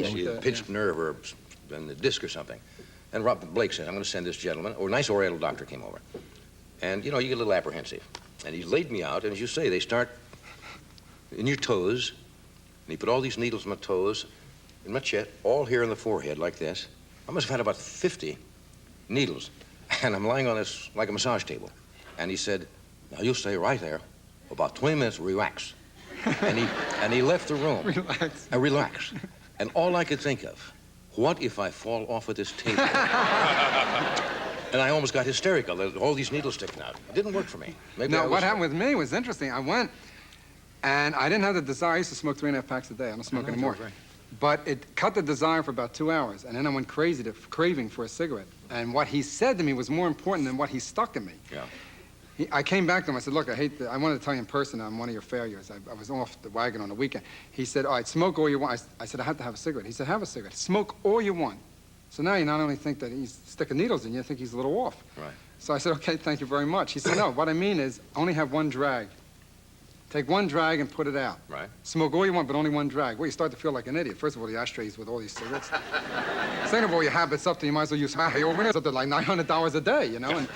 pinched nerve or in the disc or something. And Blake said, I'm going to send this gentleman, or a nice Oriental doctor came over. And, you know, you get a little apprehensive. And he laid me out, and as you say, they start in your toes. And he put all these needles in my toes, in my chest, all here in the forehead, like this. I must have had about 50 needles. And I'm lying on this, like a massage table. And he said, now you'll stay right there. About 20 minutes, relax. And he left the room. Relax. Relax. And all I could think of, what if I fall off of this table? And I almost got hysterical. All these needles sticking out. It didn't work for me. No, what happened with me was interesting. I went, and I didn't have the desire. I used to smoke 3.5 packs a day. I don't smoke anymore. Right. But it cut the desire for about 2 hours, and then I went crazy to craving for a cigarette. And what he said to me was more important than what he stuck in me. Yeah. I came back to him. I said, look, I wanted to tell you in person I'm one of your failures. I was off the wagon on the weekend. He said, all right, smoke all you want. I said, I have to have a cigarette. He said, have a cigarette. Smoke all you want. So now you not only think that he's sticking needles in you, you think he's a little off. Right. So I said, okay, thank you very much. He said, no, what I mean is only have one drag. Take one drag and put it out. Right. Smoke all you want, but only one drag. Well, you start to feel like an idiot. First of all, the ashtrays with all these cigarettes. Second of all, your habits up to you might as well use something like $900 a day, you know?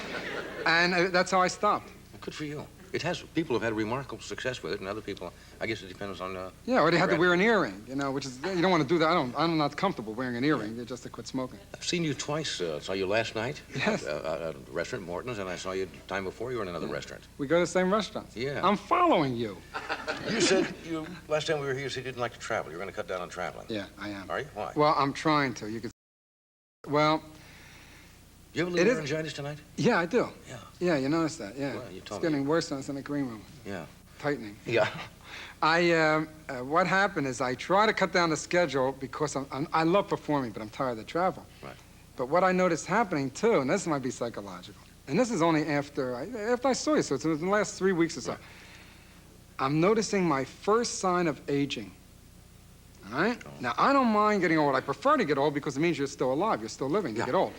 And that's how I stopped. Good for you. It has. People have had remarkable success with it, and other people, I guess it depends on... yeah, or they had to wear an earring, you know, which is, you don't want to do that. I'm not comfortable wearing an earring just to quit smoking. I've seen you twice. Saw you last night. Yes. At a restaurant, Morton's, and I saw you the time before you were in another restaurant. We go to the same restaurants. Yeah. I'm following you. You said, last time we were here, you said you didn't like to travel. You're going to cut down on traveling. Yeah, I am. Are you? Why? Well, I'm trying to. You could... Well... You have a little laryngitis tonight? Yeah, I do. Yeah. Yeah, you noticed that, yeah. Well, you told it's getting worse than it's in the green room. Yeah. Tightening. Yeah. What happened is I try to cut down the schedule because I love performing, but I'm tired of the travel. Right. But what I noticed happening, too, and this might be psychological, and this is only after I saw you, so it's in the last 3 weeks or so. Right. I'm noticing my first sign of aging. All right? Oh. Now, I don't mind getting old. I prefer to get old because it means you're still alive. You're still living to get old.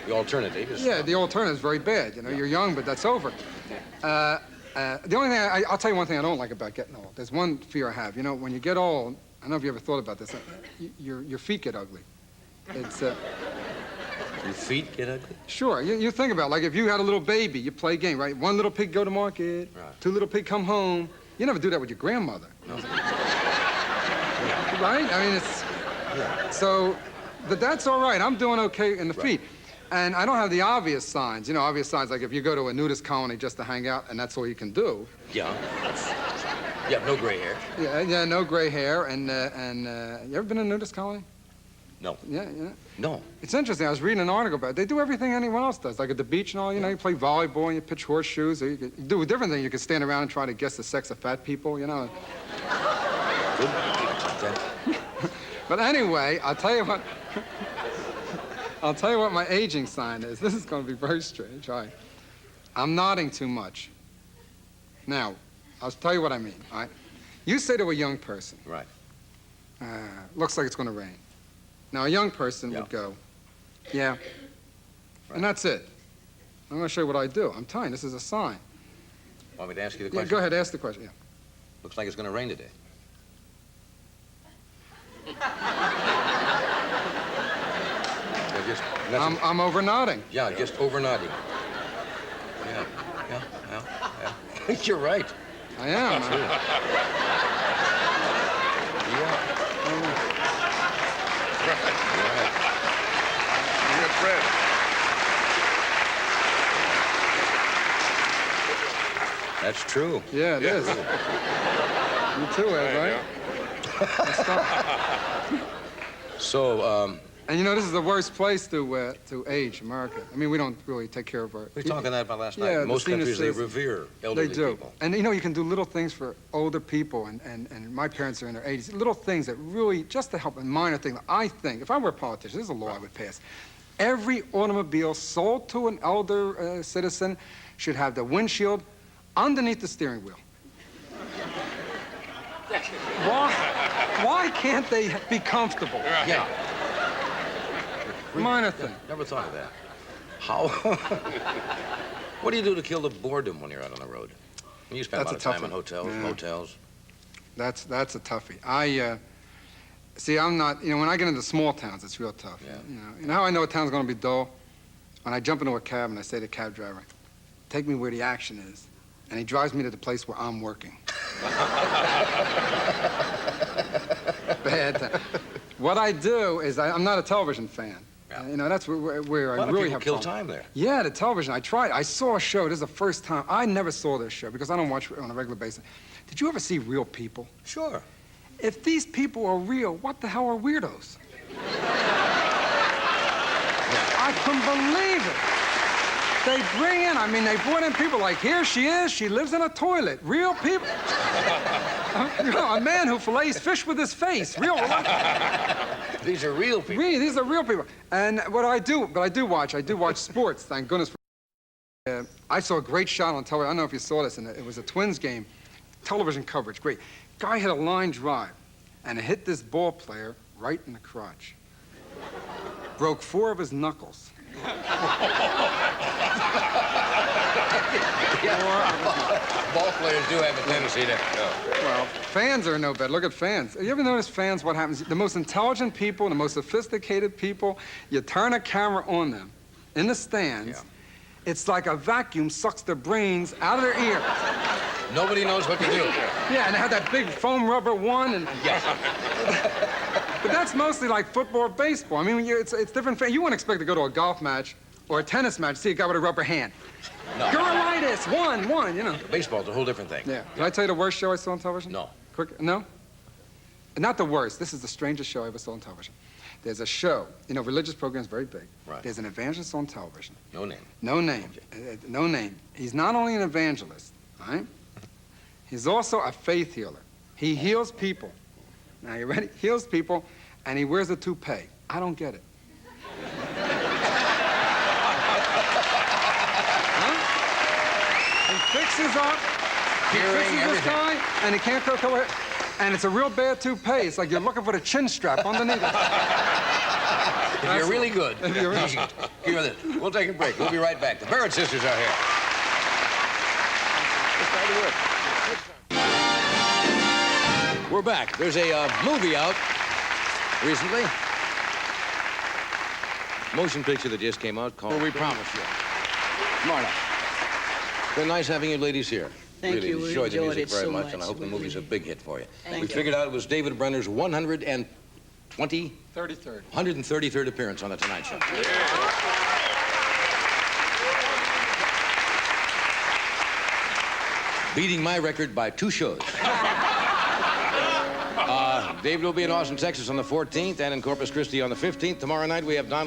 The alternative is... Yeah, the alternative is very bad. You know, you're young, but that's over. The only thing, I'll tell you one thing I don't like about getting old. There's one fear I have. You know, when you get old, I don't know if you ever thought about this, your feet get ugly. It's... Your feet get ugly? Sure. You think about it. Like if you had a little baby, you play a game, right? One little pig go to market, right. 2 little pig come home. You never do that with your grandmother. No. Right? I mean, it's... Yeah. So, but that's all right. I'm doing okay in the feet. And I don't have the obvious signs. You know, obvious signs like if you go to a nudist colony just to hang out and that's all you can do. Yeah. Yeah, no gray hair. Yeah, no gray hair. And you ever been in a nudist colony? No. Yeah. No. It's interesting. I was reading an article about it. They do everything anyone else does. Like at the beach and all, you know, you play volleyball and you pitch horseshoes. Or you do a different thing. You can stand around and try to guess the sex of fat people, you know. But anyway, I'll tell you what my aging sign is. This is going to be very strange. All right. I'm nodding too much. Now, I'll tell you what I mean, all right? You say to a young person, right? Looks like it's going to rain. Now, a young person would go, yeah, right. And that's it. I'm going to show you what I do. I'm telling you, this is a sign. Want me to ask you the question? Yeah, go ahead, ask the question, yeah. Looks like it's going to rain today. I'm over nodding. Yeah, just over nodding. Yeah. You're right. I am. You're Fred. That's true. Yeah, it is. You too, Ed, right? So, and you know, this is the worst place to age, America. I mean, we don't really take care of our... We were talking about last night. Most countries, they revere elderly people. They do. And, you know, you can do little things for older people, and my parents are in their 80s. Little things that really, just to help, a minor thing. I think, if I were a politician, this is a law I would pass. Every automobile sold to an elder citizen should have the windshield underneath the steering wheel. Why can't they be comfortable? Yeah. Minor thing. Never thought of that. How? What do you do to kill the boredom when you're out on the road? You spend a lot of time in hotels, motels. That's a toughie. See, I'm not, when I get into small towns, it's real tough. Yeah. You know how I know a town's going to be dull? When I jump into a cab and I say to the cab driver, take me where the action is. And he drives me to the place where I'm working. Bad time. What I do is I'm not a television fan. Yeah. That's where I A lot really of have people kill fun. time there. Yeah, the television. I tried. I saw a show. This is the first time. I never saw this show because I don't watch it on a regular basis. Did you ever see Real People? Sure. If these people are real, what the hell are weirdos? I couldn't believe it. They they brought in people like, here she is, she lives in a toilet. Real people. A man who fillets fish with his face. Real. These are real people. Really, these are real people. And I do watch sports, thank goodness. I saw a great shot on television. I don't know if you saw this, and it was a Twins game. Television coverage, great. Guy hit a line drive, and it hit this ball player right in the crotch. Broke 4 of his knuckles. Ball players do have a tendency to. Well, fans are no better. Look at fans. You ever notice fans, what happens? The most intelligent people, the most sophisticated people, you turn a camera on them in the stands. Yeah. It's like a vacuum sucks their brains out of their ear. Nobody knows what to do. Yeah, and they have that big foam rubber one. And Yes. But that's mostly like football or baseball. I mean, it's different. You wouldn't expect to go to a golf match or a tennis match, see a guy with a rubber hand. No. Girlitis, one, Baseball's a whole different thing. Yeah. Can I tell you the worst show I saw on television? No. Quick, no? Not the worst. This is the strangest show I ever saw on television. There's a show. Religious program's very big. Right. There's an evangelist on television. No name. No name. No name. He's not only an evangelist, all right? He's also a faith healer. He heals people. Now, you ready? Heals people, and he wears a toupee. I don't get it. Huh? He fixes up. He fixes this everything. guy, and he can't cook away. And it's a real bad toupee. It's like you're looking for the chin strap underneath it. If you're really good, If you're really- hear this. We'll take a break. We'll be right back. The Barrett sisters are here. We're back. There's a movie out recently. Motion picture that just came out called We Promise You. Marla. It's been nice having you ladies here. Thank really you. We enjoyed the enjoyed music it very so much, and I much. hope the movie's a big hit for you. Thank We you. figured out it was David Brenner's 133rd 33rd. appearance on The Tonight Show. Beating my record by 2 shows. David will be in Austin, Texas on the 14th and in Corpus Christi on the 15th. Tomorrow night we have Donald